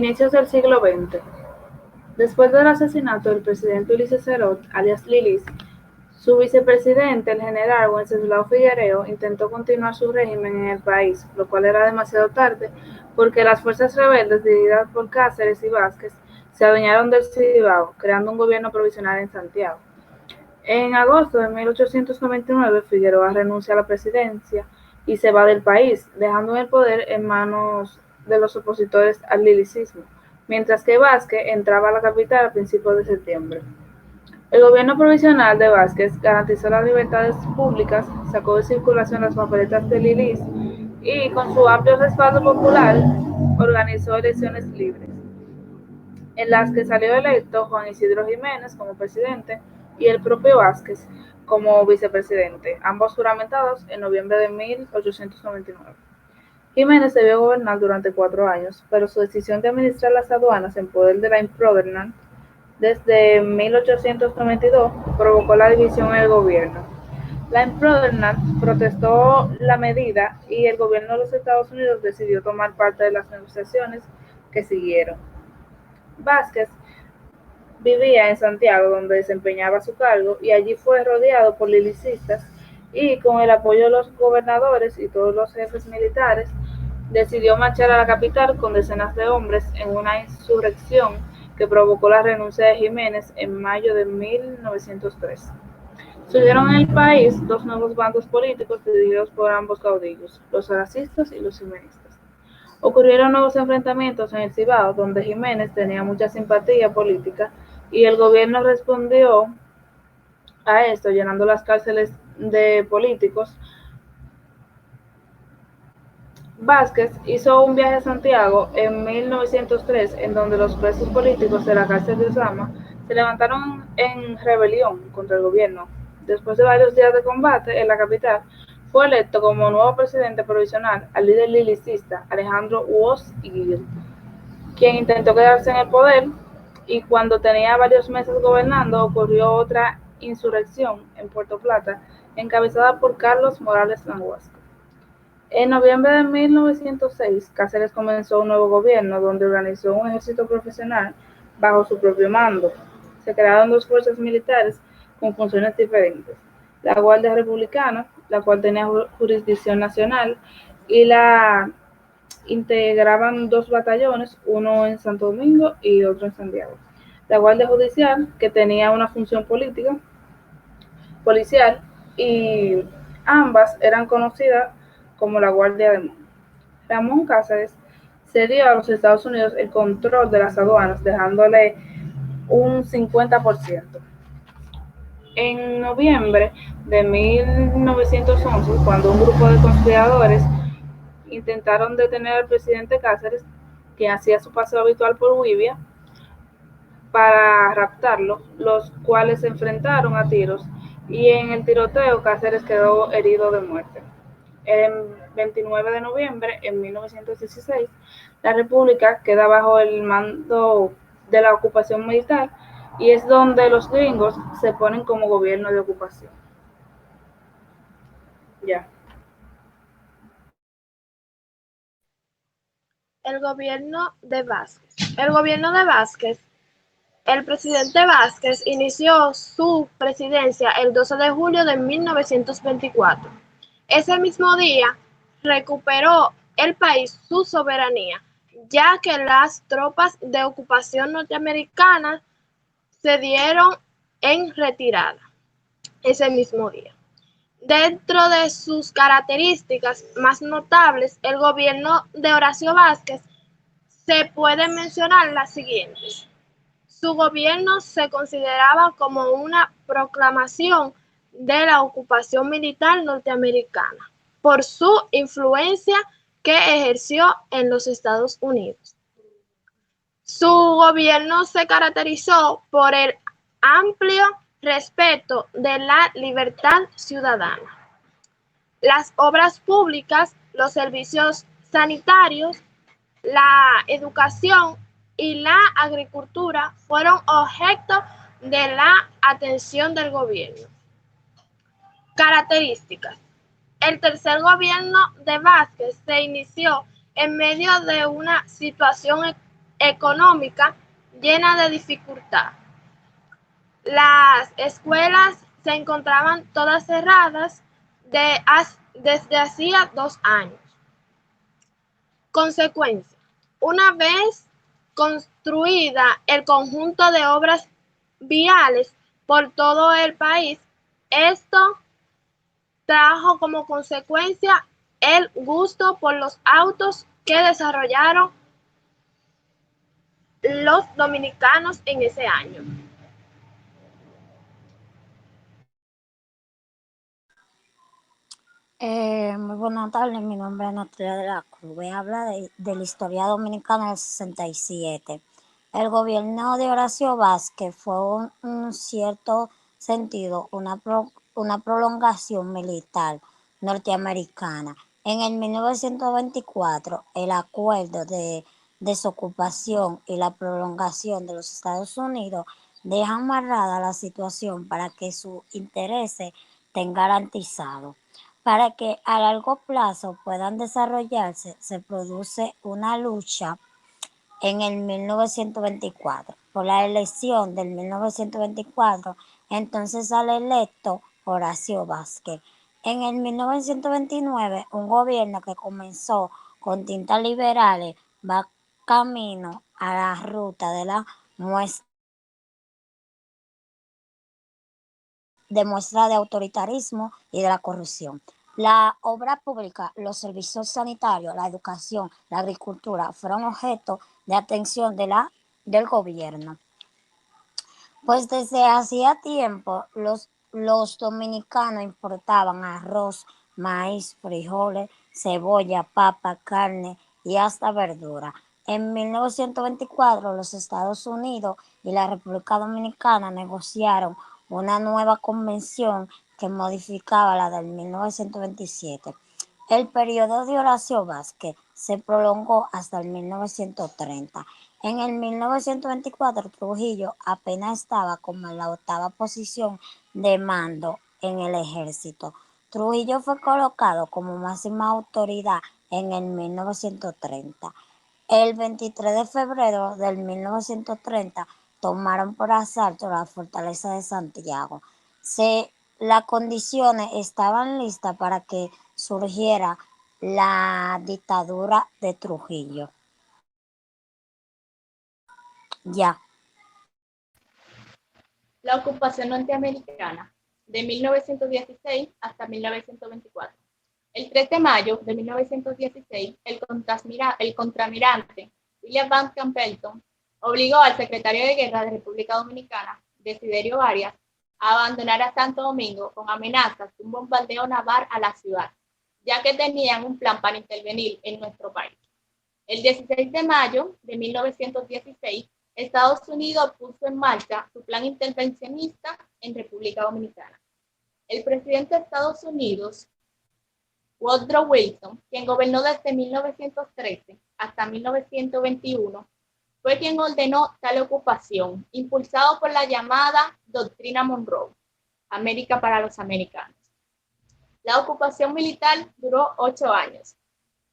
Inicios del siglo XX. Después del asesinato del presidente Ulises Cerot, alias Lilis, su vicepresidente, el general Wenceslao Figueroa, intentó continuar su régimen en el país, lo cual era demasiado tarde, porque las fuerzas rebeldes, dirigidas por Cáceres y Vázquez, se adueñaron del Cibao, creando un gobierno provisional en Santiago. En agosto de 1899, Figueroa renuncia a la presidencia y se va del país, dejando el poder en manos de los opositores al lilicismo, mientras que Vázquez entraba a la capital a principios de septiembre. El gobierno provisional de Vázquez garantizó las libertades públicas, sacó de circulación las papeletas de Lilis y, con su amplio respaldo popular, organizó elecciones libres, en las que salió electo Juan Isidro Jiménez como presidente y el propio Vázquez como vicepresidente, ambos juramentados en noviembre de 1899. Jiménez debió gobernar durante 4 años, pero su decisión de administrar las aduanas en poder de la Improvernment desde 1892 provocó la división en el gobierno. La Improvernment protestó la medida y el gobierno de los Estados Unidos decidió tomar parte de las negociaciones que siguieron. Vázquez vivía en Santiago, donde desempeñaba su cargo, y allí fue rodeado por lilicistas y, con el apoyo de los gobernadores y todos los jefes militares, decidió marchar a la capital con decenas de hombres en una insurrección que provocó la renuncia de Jiménez en mayo de 1903. Surgieron en el país dos nuevos bandos políticos dirigidos por ambos caudillos, los aracistas y los jimenistas. Ocurrieron nuevos enfrentamientos en el Cibao, donde Jiménez tenía mucha simpatía política y el gobierno respondió a esto llenando las cárceles de políticos. Vázquez hizo un viaje a Santiago en 1903, en donde los presos políticos de la cárcel de Osama se levantaron en rebelión contra el gobierno. Después de varios días de combate en la capital, fue electo como nuevo presidente provisional al líder lilicista Alejandro Uoz Iguil, quien intentó quedarse en el poder, y cuando tenía varios meses gobernando ocurrió otra insurrección en Puerto Plata, encabezada por Carlos Morales Languasco. En noviembre de 1906, Cáceres comenzó un nuevo gobierno donde organizó un ejército profesional bajo su propio mando. Se crearon dos fuerzas militares con funciones diferentes: la Guardia Republicana, la cual tenía jurisdicción nacional, y la integraban dos batallones, uno en Santo Domingo y otro en Santiago. La Guardia Judicial, que tenía una función policial, y ambas eran conocidas como la Guardia de Mon. Ramón Cáceres cedió a los Estados Unidos el control de las aduanas, dejándole un 50%. En noviembre de 1911, cuando un grupo de conspiradores intentaron detener al presidente Cáceres, quien hacía su paseo habitual por Guivia, para raptarlo, los cuales se enfrentaron a tiros, y en el tiroteo Cáceres quedó herido de muerte. El 29 de noviembre de 1916, la República queda bajo el mando de la ocupación militar, y es donde los gringos se ponen como gobierno de ocupación. Ya. El gobierno de Vázquez. El gobierno de Vázquez, el presidente Vázquez inició su presidencia el 12 de julio de 1924. Ese mismo día recuperó el país su soberanía, ya que las tropas de ocupación norteamericanas se dieron en retirada ese mismo día. Dentro de sus características más notables, el gobierno de Horacio Vázquez se pueden mencionar las siguientes. Su gobierno se consideraba como una proclamación de la ocupación militar norteamericana por su influencia que ejerció en los Estados Unidos. Su gobierno se caracterizó por el amplio respeto de la libertad ciudadana. Las obras públicas, los servicios sanitarios, la educación y la agricultura fueron objeto de la atención del gobierno. Características. El tercer gobierno de Vázquez se inició en medio de una situación económica llena de dificultad. Las escuelas se encontraban todas cerradas desde hacía 2 años. Consecuencia: una vez construida el conjunto de obras viales por todo el país, esto trajo como consecuencia el gusto por los autos que desarrollaron los dominicanos en ese año. Muy buenas tardes, mi nombre es Natalia de la Cruz. Voy a hablar de la historia dominicana del 67. El gobierno de Horacio Vázquez fue en cierto sentido una prolongación militar norteamericana. En el 1924, el acuerdo de desocupación y la prolongación de los Estados Unidos dejan amarrada la situación para que sus intereses estén garantizados. Para que a largo plazo puedan desarrollarse, se produce una lucha en el 1924. Por la elección del 1924, entonces sale electo Horacio Vázquez. En el 1929, un gobierno que comenzó con tintas liberales va camino a la ruta de la muestra de autoritarismo y de la corrupción. La obra pública, los servicios sanitarios, la educación, la agricultura fueron objeto de atención del gobierno. Pues desde hacía tiempo los dominicanos importaban arroz, maíz, frijoles, cebolla, papa, carne y hasta verdura. En 1924 los Estados Unidos y la República Dominicana negociaron una nueva convención que modificaba la del 1927. El periodo de Horacio Vázquez se prolongó hasta el 1930. En el 1924, Trujillo apenas estaba como en la 8ª posición de mando en el ejército. Trujillo fue colocado como máxima autoridad en el 1930. El 23 de febrero del 1930 tomaron por asalto la fortaleza de Santiago. Las condiciones estaban listas para que surgiera la dictadura de Trujillo. Ya. La ocupación norteamericana, de 1916 hasta 1924. El 3 de mayo de 1916, el contraalmirante William Van Campbell obligó al secretario de Guerra de República Dominicana, Desiderio Arias, a abandonar a Santo Domingo con amenazas de un bombardeo naval a la ciudad, ya que tenían un plan para intervenir en nuestro país. El 16 de mayo de 1916, Estados Unidos puso en marcha su plan intervencionista en República Dominicana. El presidente de Estados Unidos, Woodrow Wilson, quien gobernó desde 1913 hasta 1921, fue quien ordenó tal ocupación, impulsado por la llamada Doctrina Monroe, América para los americanos. La ocupación militar duró 8 años.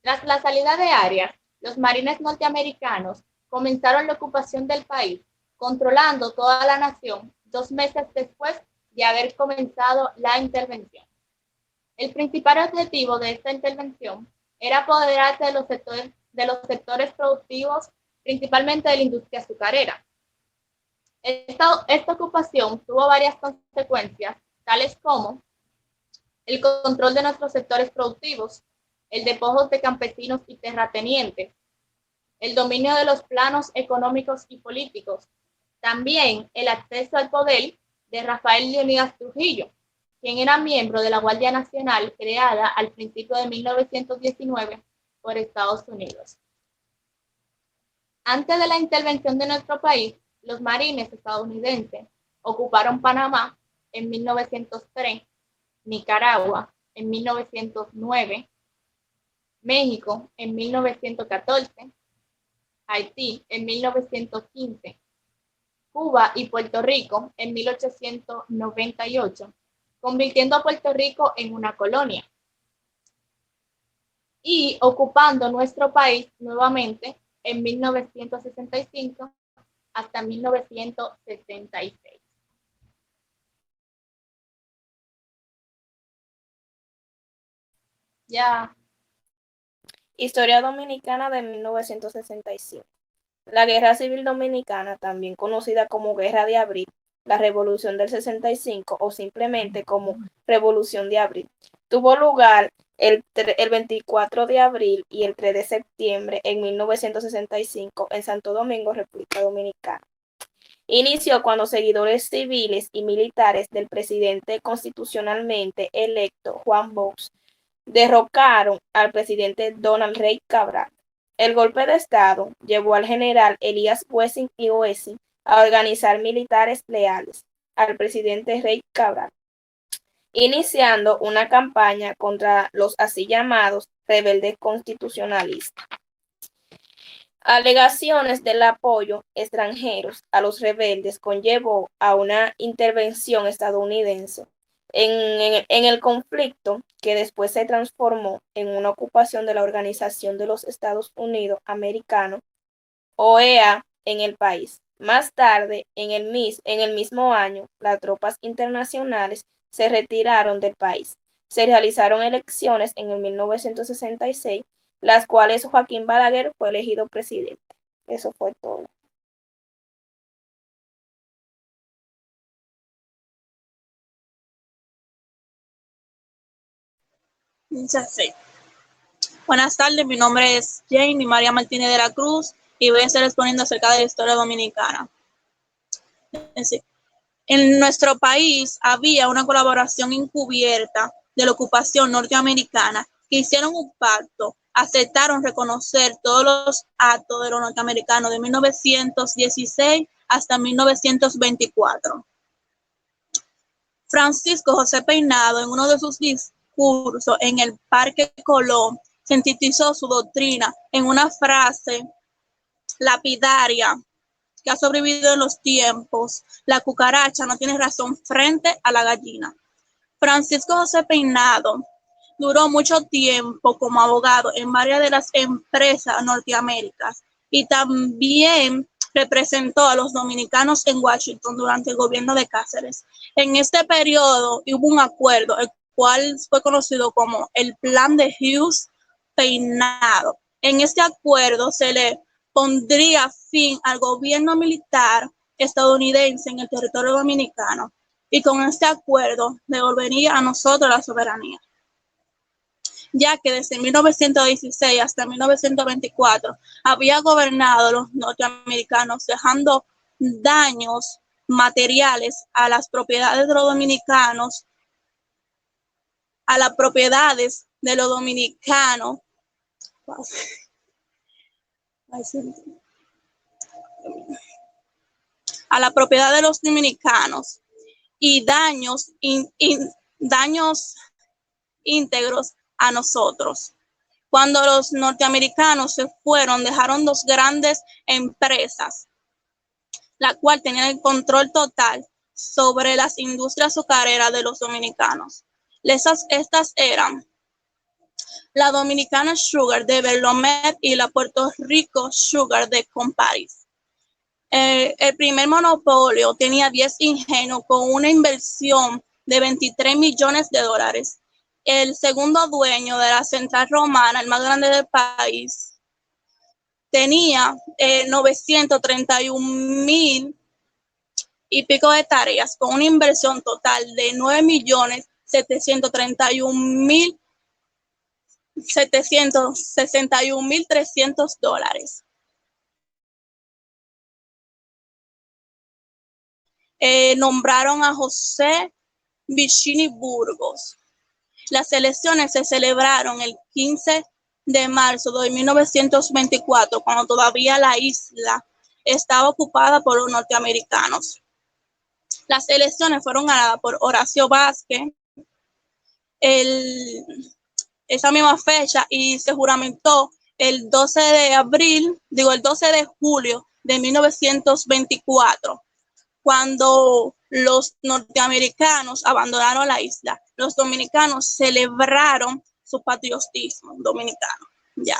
Tras la salida de Arias, los marines norteamericanos comenzaron la ocupación del país, controlando toda la nación 2 meses después de haber comenzado la intervención. El principal objetivo de esta intervención era apoderarse de los sectores productivos, principalmente de la industria azucarera. Esta ocupación tuvo varias consecuencias, tales como el control de nuestros sectores productivos, el despojo de campesinos y terratenientes, el dominio de los planos económicos y políticos, también el acceso al poder de Rafael Leónidas Trujillo, quien era miembro de la Guardia Nacional creada al principio de 1919 por Estados Unidos. Antes de la intervención de nuestro país, los marines estadounidenses ocuparon Panamá en 1903, Nicaragua en 1909, México en 1914, Haití en 1915, Cuba y Puerto Rico en 1898, convirtiendo a Puerto Rico en una colonia, y ocupando nuestro país nuevamente en 1965 hasta 1976. Ya. Historia Dominicana de 1965. La Guerra Civil Dominicana, también conocida como Guerra de Abril, la Revolución del 65 o simplemente como Revolución de Abril, tuvo lugar el 24 de abril y el 3 de septiembre en 1965 en Santo Domingo, República Dominicana. Inició cuando seguidores civiles y militares del presidente constitucionalmente electo Juan Bosch derrocaron al presidente Donald Rey Cabral. El golpe de Estado llevó al general Elías Wessing y Wessing a organizar militares leales al presidente Rey Cabral, iniciando una campaña contra los así llamados rebeldes constitucionalistas. Alegaciones del apoyo extranjeros a los rebeldes conllevó a una intervención estadounidense en el conflicto, que después se transformó en una ocupación de la Organización de los Estados Unidos Americanos, OEA, en el país. Más tarde, en el mismo año, las tropas internacionales se retiraron del país. Se realizaron elecciones en el 1966, las cuales Joaquín Balaguer fue elegido presidente. Eso fue todo. Sí. Buenas tardes, mi nombre es Jane María Martínez de la Cruz y voy a estar exponiendo acerca de la historia dominicana. Sí. En nuestro país había una colaboración encubierta de la ocupación norteamericana que hicieron un pacto, aceptaron reconocer todos los actos de los norteamericanos de 1916 hasta 1924. Francisco José Peinado, en uno de sus discursos en el Parque Colón, sintetizó su doctrina en una frase lapidaria que ha sobrevivido en los tiempos: la cucaracha no tiene razón frente a la gallina. Francisco José Peinado duró mucho tiempo como abogado en varias de las empresas norteamericanas y también representó a los dominicanos en Washington durante el gobierno de Cáceres. En este periodo hubo un acuerdo, el cual fue conocido como el Plan de Hughes-Peinado. En este acuerdo se le pondría fin al gobierno militar estadounidense en el territorio dominicano, y con este acuerdo devolvería a nosotros la soberanía, ya que desde 1916 hasta 1924 había gobernado los norteamericanos, dejando daños materiales a las propiedades de los dominicanos, a las propiedades de los dominicanos, a la propiedad de los dominicanos, y daños íntegros a nosotros. Cuando los norteamericanos se fueron, dejaron dos grandes empresas, la cual tenían el control total sobre las industrias azucareras de los dominicanos. Estas eran la Dominicana Sugar de Berlomet y la Puerto Rico Sugar de Comparis. El primer monopolio tenía 10 ingenios con una inversión de 23 millones de dólares. El segundo dueño de la central romana, el más grande del país, tenía 931,000 y pico de tareas, con una inversión total de 9.731.761.300 dólares. Nombraron a José Vicini Burgos. Las elecciones se celebraron el 15 de marzo de 1924, cuando todavía la isla estaba ocupada por los norteamericanos. Las elecciones fueron ganadas por Horacio Vázquez esa misma fecha, y se juramentó el 12 de julio de 1924, cuando los norteamericanos abandonaron la isla. Los dominicanos celebraron su patriotismo dominicano. Ya.